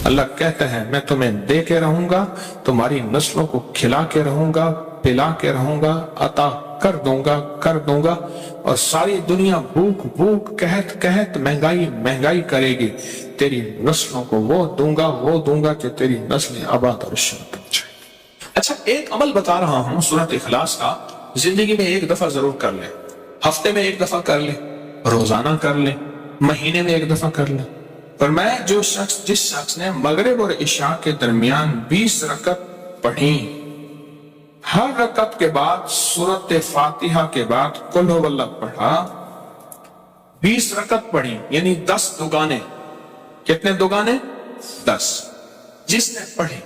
اللہ کہتا ہے میں تمہیں دے کے رہوں گا، تمہاری نسلوں کو کھلا کے رہوں گا، پلا کے رہوں گا، عطا کر دوں گا، اور ساری دنیا بھوک بھوک قحط قحط مہنگائی مہنگائی کرے گی، تیری نسلوں کو وہ دوں گا کہ تیری نسلیں آباد اور شاد ہو جائیں۔ اچھا، ایک عمل بتا رہا ہوں سورۃ اخلاص کا، زندگی میں ایک دفعہ ضرور کر لیں، ہفتے میں ایک دفعہ کر لیں، روزانہ کر لیں، مہینے میں ایک دفعہ کر لیں۔ فرمایا جس شخص نے مغرب اور عشاء کے درمیان 20 رکعت پڑھی، ہر رکعت کے بعد سورۃ فاتحہ کے بعد قل ہو اللہ پڑھا، 20 رکعت پڑھی یعنی 10 دوگانے، کتنے دوگانے؟ 10۔ جس نے پڑھی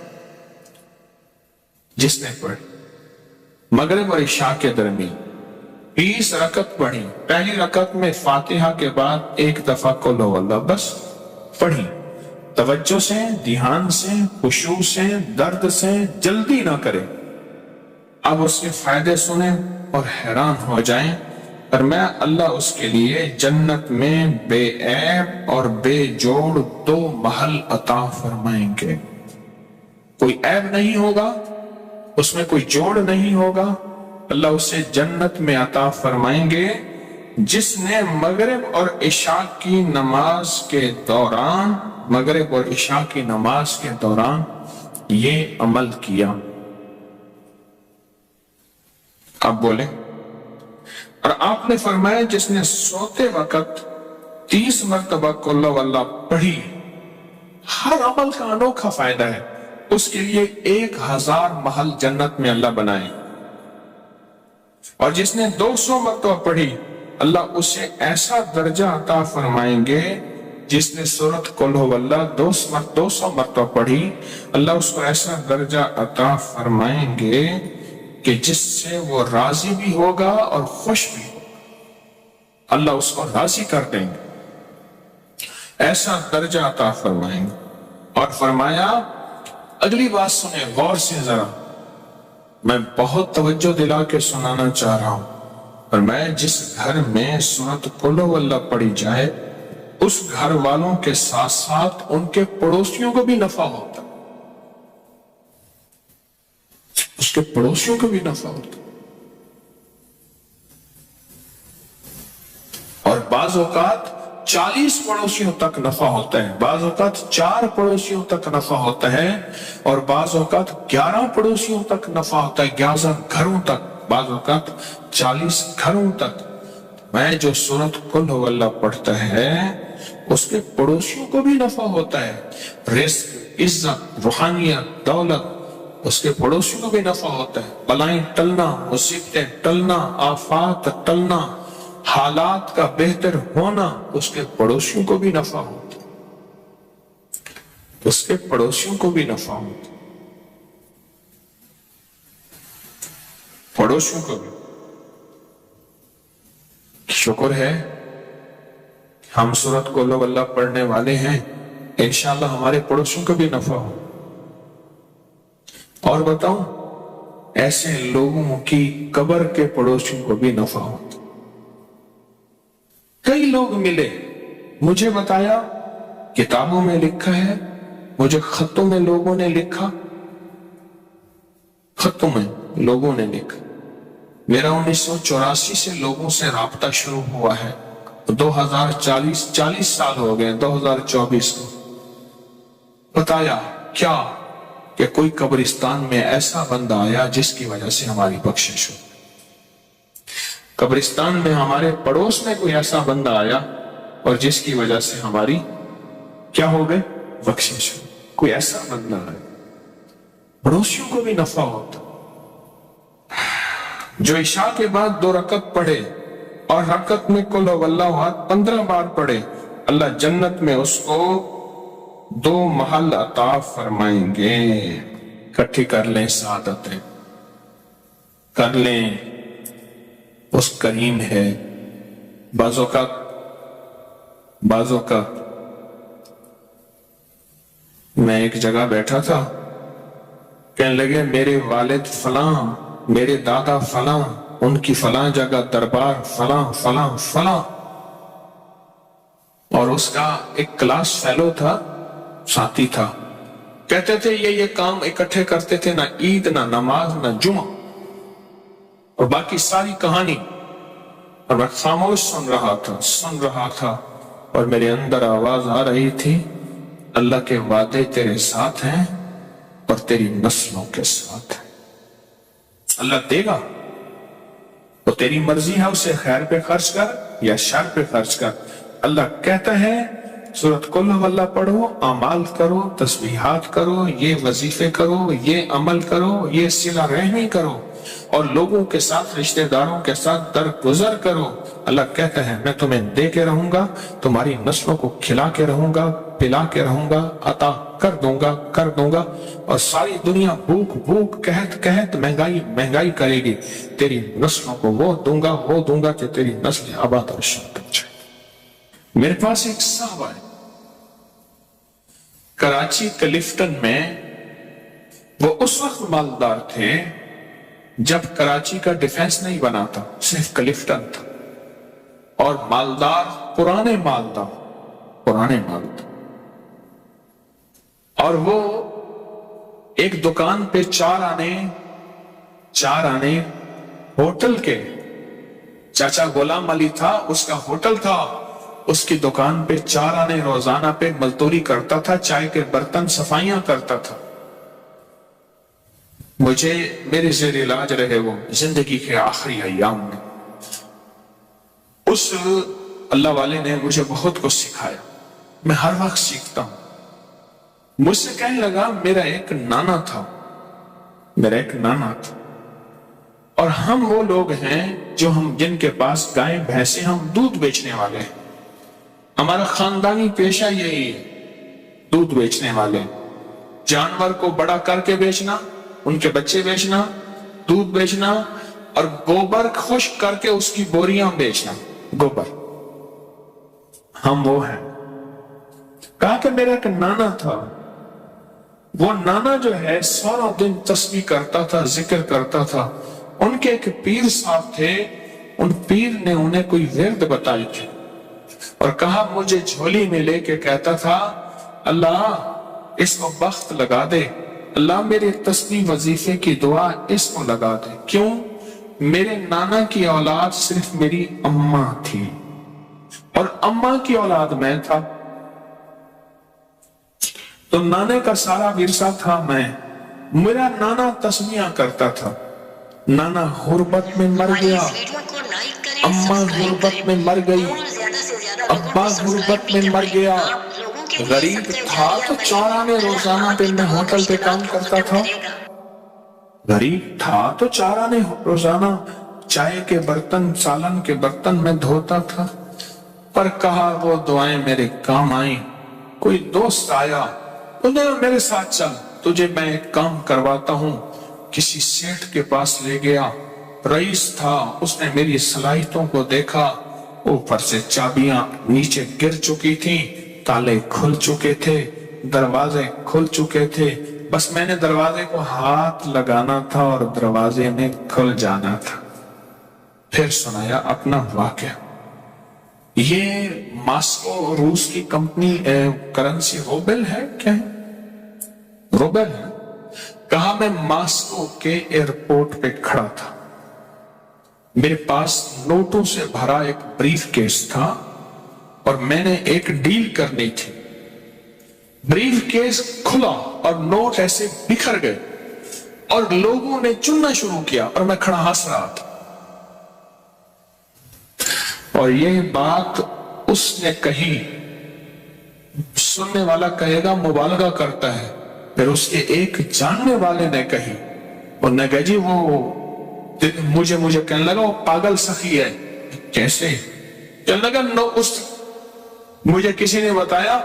مغرب اور عشاء کے درمیان 20 رکعت پڑھی، پہلی رکعت میں فاتحہ کے بعد ایک دفعہ قل ہو اللہ بس پڑھی، توجہ سے، دھیان سے، خشوع سے، درد سے، جلدی نہ کرے۔ اب اس کے فائدے سنیں اور حیران ہو جائیں۔ فرمایا اللہ اس کے لیے جنت میں بے عیب اور بے جوڑ 2 محل عطا فرمائیں گے۔ کوئی عیب نہیں ہوگا، اس میں کوئی جوڑ نہیں ہوگا، اللہ اسے جنت میں عطا فرمائیں گے جس نے مغرب اور عشاء کی نماز کے دوران یہ عمل کیا۔ اب بولیں۔ اور آپ نے فرمایا جس نے سوتے وقت 30 مرتبہ قل ہو اللہ پڑھی، ہر عمل کا انوکھا فائدہ ہے، اس کے لیے 1000 محل جنت میں اللہ بنائے۔ اور جس نے 200 مرتبہ پڑھی، اللہ اسے ایسا درجہ عطا فرمائیں گے، جس نے سورۃ قل ہو اللہ 200 مرتبہ پڑھی، اللہ اس کو ایسا درجہ عطا فرمائیں گے کہ جس سے وہ راضی بھی ہوگا اور خوش بھی ہوگا، اللہ اس کو راضی کر دیں گے، ایسا درجہ عطا فرمائیں گے۔ اور فرمایا اگلی بات سنیں غور سے ذرا، میں بہت توجہ دلا کے سنانا چاہ رہا ہوں۔ فرمایا جس گھر میں سورۃ قل ہو اللہ پڑھی جائے، اس گھر والوں کے ساتھ ساتھ ان کے پڑوسیوں کو بھی نفع ہوتا، اس کے پڑوسیوں کو بھی نفع ہوتا۔ اور بعض اوقات 40 پڑوسیوں تک نفع ہوتا ہے، بعض اوقات 4 پڑوسیوں تک نفع ہوتا ہے، اور بعض اوقات 11 پڑوسیوں تک نفع ہوتا ہے، 11 گھروں تک، بعض اوقات 40 گھروں تک۔ میں جو سورۃ قل ہو اللہ پڑھتا ہے اس کے پڑوسیوں کو بھی نفع ہوتا ہے، رزق، عزت، روحانیت، دولت، اس کے پڑوسیوں کو بھی نفع ہوتا ہے، بلائیں ٹلنا، مصیبتیں ٹلنا، آفات ٹلنا، حالات کا بہتر ہونا، اس کے پڑوسیوں کو بھی نفع ہوتا ہے، اس کے پڑوسیوں کو بھی نفع ہوتا ہے، پڑوسیوں کو بھی۔ شکر ہے ہم سورۃ قل ہو اللہ پڑھنے والے ہیں، انشاءاللہ ہمارے پڑوسیوں کو بھی نفع ہو۔ اور بتاؤں ایسے لوگوں کی قبر کے پڑوسیوں کو بھی نفع ہو۔ کئی لوگ ملے، مجھے بتایا کتابوں میں لکھا ہے، مجھے خطوں میں لوگوں نے لکھا، خطوں میں لوگوں نے لکھا۔ میرا 1984 سے لوگوں سے رابطہ شروع ہوا ہے، 40 سال ہو گئے، 2024 کو۔ بتایا کیا کہ کوئی قبرستان میں ایسا بندہ آیا جس کی وجہ سے ہماری بخشش ہو، قبرستان میں ہمارے پڑوس میں کوئی ایسا بندہ آیا اور جس کی وجہ سے ہماری کیا ہو گئے؟ بخشش ہو۔ کوئی ایسا بندہ آیا، پڑوسیوں کو بھی نفع ہوتا۔ جو عشاء کے بعد 2 رکعت پڑھے اور رکعت میں قل ہو اللہ احد 15 بار پڑھے، اللہ جنت میں اس کو 2 محل عطا فرمائیں گے۔ اکٹھی کر لیں سعادتیں، کر لیں، اس کریم ہے۔ بعض اوقات میں ایک جگہ بیٹھا تھا، کہنے لگے میرے والد فلاں، میرے دادا فلاں، ان کی فلاں جگہ دربار فلاں فلاں فلاں، اور اس کا ایک کلاس فیلو تھا، ساتھی تھا، کہتے تھے یہ کام اکٹھے کرتے تھے، نہ عید نہ نماز نہ جمعہ، اور باقی ساری کہانی، اور میں خاموش سن رہا تھا اور میرے اندر آواز آ رہی تھی، اللہ کے وعدے تیرے ساتھ ہیں اور تیری نسلوں کے ساتھ ہیں۔ اللہ دے گا تو تیری مرضی ہے، اسے خیر پہ خرچ کر یا شر پہ خرچ کر۔ اللہ کہتا ہے سورۃ قل ہو اللہ پڑھو، اعمال کرو، تسبیحات کرو، یہ وظیفے کرو، یہ عمل کرو، یہ صلہ رحمی کرو، اور لوگوں کے ساتھ، رشتہ داروں کے ساتھ درگزر کرو۔ اللہ کہتا ہے میں تمہیں دے کے رہوں گا، تمہاری نسلوں کو کھلا کے رہوں گا، پلا کے رہوں گا، عطا کر دوں گا، اور ساری دنیا بھوک بھوک قحط قحط مہنگائی کرے گی، تیری نسلوں کو وہ دوں گا کہ تیری نسل آباد اور شاد ہو جائے۔ میرے پاس ایک صاحب ہے کراچی کلفٹن میں، وہ اس وقت مالدار تھے جب کراچی کا ڈیفنس نہیں بنا تھا، صرف کلفٹن تھا، اور مالدار پرانے مالدار، اور وہ ایک دکان پہ چار آنے ہوٹل کے، چاچا غلام علی تھا، اس کا ہوٹل تھا، اس کی دکان پہ 4 آنے روزانہ پہ مزدوری کرتا تھا، چائے کے برتن صفائیاں کرتا تھا۔ مجھے میرے زیر علاج رہے وہ زندگی کے آخری ایام میں، اس اللہ والے نے مجھے بہت کچھ سکھایا، میں ہر وقت سیکھتا ہوں۔ مجھ سے کہنے لگا میرا ایک نانا تھا، اور ہم وہ لوگ ہیں جن کے پاس گائے بھینسیں، ہم دودھ بیچنے والے ہیں، ہمارا خاندانی پیشہ یہی ہے، دودھ بیچنے والے، جانور کو بڑا کر کے بیچنا، ان کے بچے بیچنا، دودھ بیچنا، اور گوبر خشک کر کے اس کی بوریاں بیچنا، گوبر، ہم وہ ہیں۔ کہا کہ میرا ایک نانا تھا، وہ نانا جو ہے سارا دن تسبیح کرتا تھا، ذکر کرتا تھا، ان کے ایک پیر صاحب تھے، ان پیر نے انہیں کوئی ورد بتائی تھی، اور کہا مجھے جھولی میں لے کے کہتا تھا اللہ اس کو بخت لگا دے، اللہ میرے تسبیح وظیفے کی دعا اس کو لگا دے۔ کیوں؟ میرے نانا کی اولاد صرف میری اماں تھی، اور اماں کی اولاد میں تھا، تو نانے کا سارا ورثہ تھا میں۔ میرا نانا تسبیحاں کرتا تھا، نانا غربت میں مر گیا، اماں غربت میں مر گئی، ابا غربت میں مر گیا، غریب تھا تو 4 آنے روزانہ پہ میں ہوٹل پہ کام کرتا تھا، روزانہ چائے کے برتن، سالن کے برتن میں دھوتا تھا، پر کہا وہ دعائیں میرے کام آئیں۔ کوئی دوست آیا، انہوں نے میرے ساتھ چل، تجھے میں ایک کام کرواتا ہوں، کسی سیٹھ کے پاس لے گیا، رئیس تھا، اس نے میری صلاحیتوں کو دیکھا، اوپر سے چابیاں نیچے گر چکی تھیں، تالے کھل چکے تھے، دروازے کھل چکے تھے، بس میں نے دروازے کو ہاتھ لگانا تھا اور دروازے میں کھل جانا تھا۔ پھر سنایا اپنا واقعہ۔ یہ ماسکو روس کی کمپنی کرنسی روبل ہے، کیا ہے؟ روبل ہے۔ کہا میں ماسکو کے ایئرپورٹ پہ کھڑا تھا، میرے پاس نوٹوں سے بھرا ایک بریف کیس تھا، اور میں نے ایک ڈیل کرنی تھی۔ بریف کیس کھلا اور نوٹ ایسے بکھر گئے، اور لوگوں نے چننا شروع کیا، اور میں کھڑا ہنس رہا تھا۔ اور یہ بات اس نے کہی، سننے والا کہے گا مبالغہ کرتا ہے، پھر اس کے ایک جاننے والے نے کہی، اور نے کہا جی وہ مجھے کہنے لگا وہ پاگل سخی ہے۔ کیسے؟ کہنے لگا مجھے کسی نے بتایا،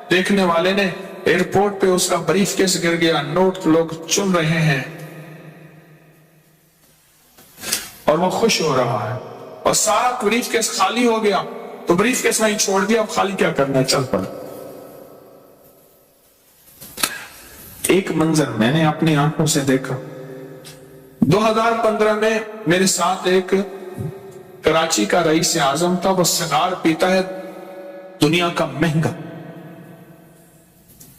دیکھنے والے نے، ایئرپورٹ پہ اس کا بریف کیس گر گیا، نوٹ لوگ چن رہے ہیں، اور وہ خوش ہو رہا ہے، اور سارا بریف کیس خالی ہو گیا، تو بریف کیس وہیں چھوڑ دیا، اب خالی کیا کرنا ہے، چل پڑا۔ ایک منظر میں نے اپنی آنکھوں سے دیکھا۔ 2015 میں میرے ساتھ ایک کراچی کا رئیس اعظم تھا، وہ سگار پیتا ہے دنیا کا مہنگا،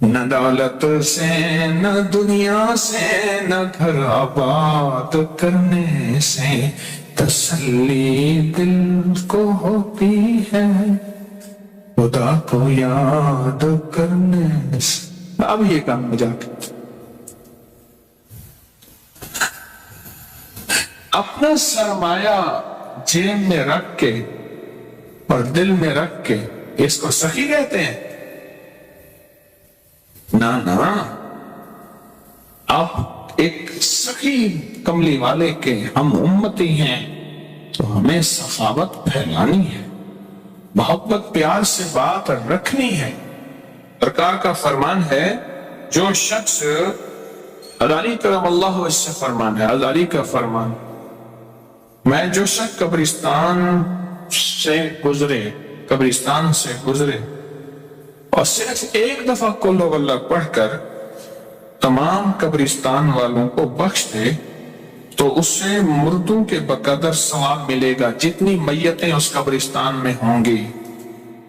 نہ دولت سے نہ دنیا سے نہ گھر آباد کرنے سے تسلی دل کو ہوتی ہے خدا کو یاد کرنے سے۔ اب یہ کام میں جا کے اپنا سرمایہ جیب میں رکھ کے اور دل میں رکھ کے اس کو سخی کہتے ہیں؟ نہ اب ایک سخی کملی والے کے ہم امتی ہیں تو ہمیں سخاوت پھیلانی ہے، محبت پیار سے بات رکھنی ہے۔ سرکار کا فرمان ہے، جو شخص علی کرم اللہ وجہ سے فرمان ہے، علی کا فرمان، میں جو شخص قبرستان سے گزرے اور صرف ایک دفعہ قل ہو اللہ پڑھ کر تمام قبرستان والوں کو بخش دے تو اس سے مردوں کے بقدر ثواب ملے گا، جتنی میتیں اس قبرستان میں ہوں گی،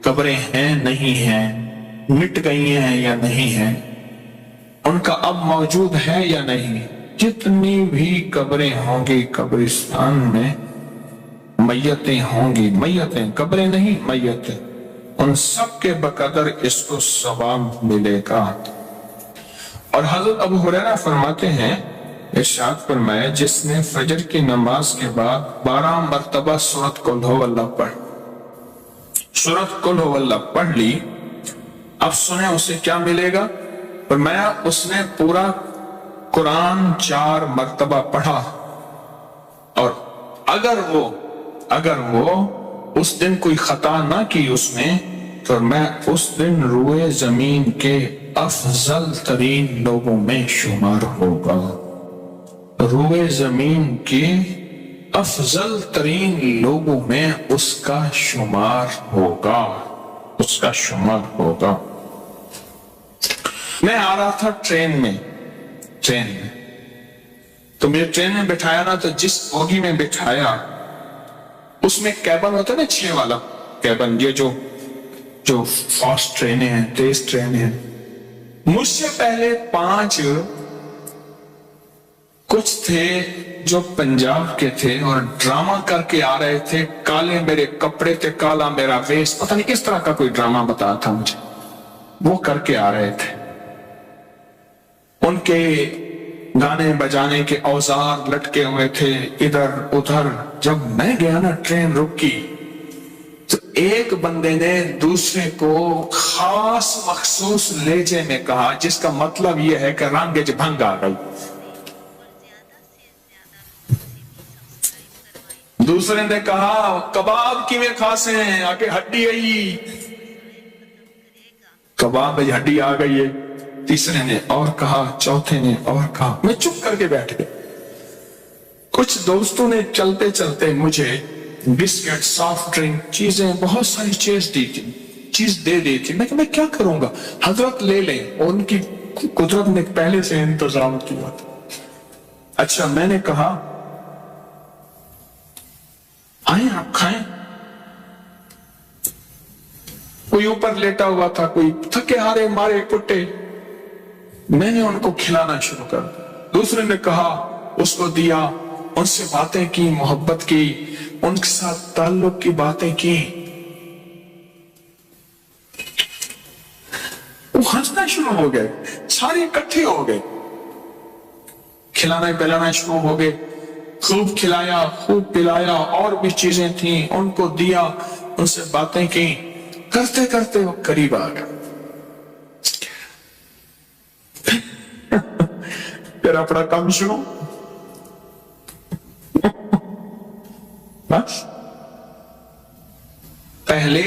قبریں ہیں نہیں ہیں، مٹ گئی ہیں یا نہیں ہیں، ان کا اب موجود ہے یا نہیں، جتنی بھی قبریں ہوں گی قبرستان میں میتیں ہوں گی، میتیں، قبریں نہیں میتیں، ان سب کے بقدر اس کو ثواب ملے گا۔ اور حضرت ابو ہریرہ فرماتے ہیں، ارشاد فرمایا، جس نے فجر کی نماز کے بعد 12 مرتبہ سورۃ قل ہو اللہ پڑھ لی، اب سنیں اسے کیا ملے گا؟ فرمایا اس نے پورا قرآن 4 مرتبہ پڑھا، اور اگر وہ اس دن کوئی خطا نہ کی اس میں، تو میں اس دن روئے زمین کے افضل ترین لوگوں میں شمار ہوگا، روئے زمین کے افضل ترین لوگوں میں اس کا شمار ہوگا۔ میں آ رہا تھا ٹرین میں تو مجھے ٹرین میں بٹھایا نا، تو جس بوگی میں بٹھایا اس میں کیبن ہوتا ہے نا 6 والا کیبن، یہ جو فاسٹ ٹرینیں ہیں، تیز ٹرینیں ہیں، مجھ سے پہلے 5 کچھ تھے جو پنجاب کے تھے اور ڈرامہ کر کے آ رہے تھے، کالے میرے کپڑے تھے، کالا میرا ویس، پتہ نہیں کس طرح کا کوئی ڈرامہ بتا تھا مجھے، وہ کر کے آ رہے تھے۔ ان کے گانے بجانے کے اوزار لٹکے ہوئے تھے ادھر ادھر۔ جب میں گیا نا، ٹرین رکی، تو ایک بندے نے دوسرے کو خاص مخصوص لہجے میں کہا، جس کا مطلب یہ ہے کہ رنگ بھنگ آ گئی۔ دوسرے نے کہا، کباب کی میں کھاسے ہیں، آگے ہڈی آئی، کباب ہڈی آ گئی ہے۔ تیسرے نے اور کہا، چوتھے نے اور کہا، میں چپ کر کے بیٹھ گیا۔ کچھ دوستوں نے چلتے چلتے مجھے بسکٹ، سافٹ ڈرنک، چیزیں، بہت ساری چیز دے دی تھی۔ میں کیا کروں گا؟ حضرت لے لیں، اور ان کی قدرت نے پہلے سے انتظام کیا تھا۔ اچھا، میں نے کہا آئیں آپ کھائیں۔ کوئی اوپر لیٹا ہوا تھا، کوئی تھکے ہارے مارے کٹے، میں نے ان کو کھلانا شروع کر دیا۔ دوسرے نے کہا، اس کو دیا، ان سے باتیں کی، محبت کی، ان کے ساتھ تعلق کی باتیں کی۔ وہ ہنسنا شروع ہو گئے، سارے اکٹھے ہو گئے، کھلانا پلانا شروع ہو گئے، خوب کھلایا، خوب پلایا، اور بھی چیزیں تھیں، ان کو دیا، ان سے باتیں کی، کرتے کرتے وہ قریب آ گئے۔ پھر اپنا کام شروع، بس پہلے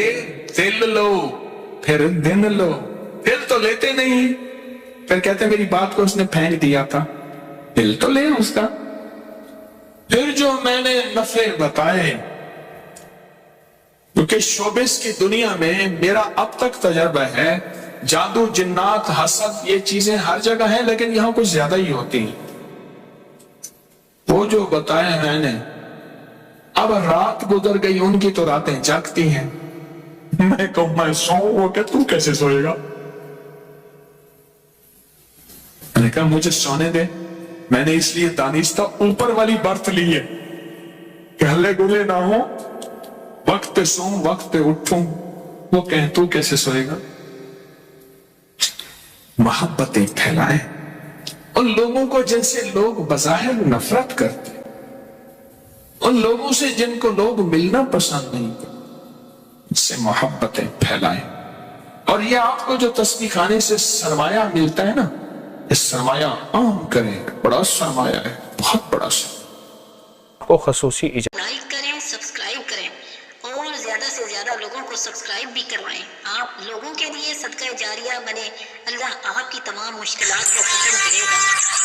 دل لو پھر دن لو۔ دل تو لیتے نہیں، پھر کہتے میری بات کو اس نے پھینک دیا تھا، دل تو لے اس کا۔ پھر جو میں نے نفع بتائے، کیونکہ شوبز کی دنیا میں میرا اب تک تجربہ ہے، جادو، جنات، حسد، یہ چیزیں ہر جگہ ہیں، لیکن یہاں کچھ زیادہ ہی ہوتی ہیں۔ وہ جو بتایا میں نے، اب رات گزر گئی، ان کی تو راتیں جاگتی ہیں۔ میں کہوں میں سوؤں، وہ کہ تو کیسے سوئے گا؟ نے کہا مجھے سونے دے، میں نے اس لیے دانستہ اوپر والی برت لی ہے کہ ہلے گلے نہ ہو، وقت پہ سوؤں وقت پہ اٹھوں۔ وہ کہیں تو کیسے سوئے گا؟ محبتیں پھیلائیں ان لوگوں کو جن سے لوگ بظاہر نفرت کرتے، ان لوگوں سے جن کو لوگ ملنا پسند نہیں کرتے، ان سے محبتیں پھیلائیں۔ اور یہ آپ کو جو تسبیح خانے سے سرمایہ ملتا ہے نا، یہ سرمایہ عام کریں، بڑا سرمایہ ہے، بہت بڑا سرمایہ کو خصوصی لائک کریں، سبسکرائب کریں اور زیادہ سے زیادہ لوگوں کو سبسکرائب بھی کروائیں۔ آپ لوگوں کے لیے صدقہ جاریہ بنے، اللہ آپ کی تمام مشکلات کو ختم کرے گا۔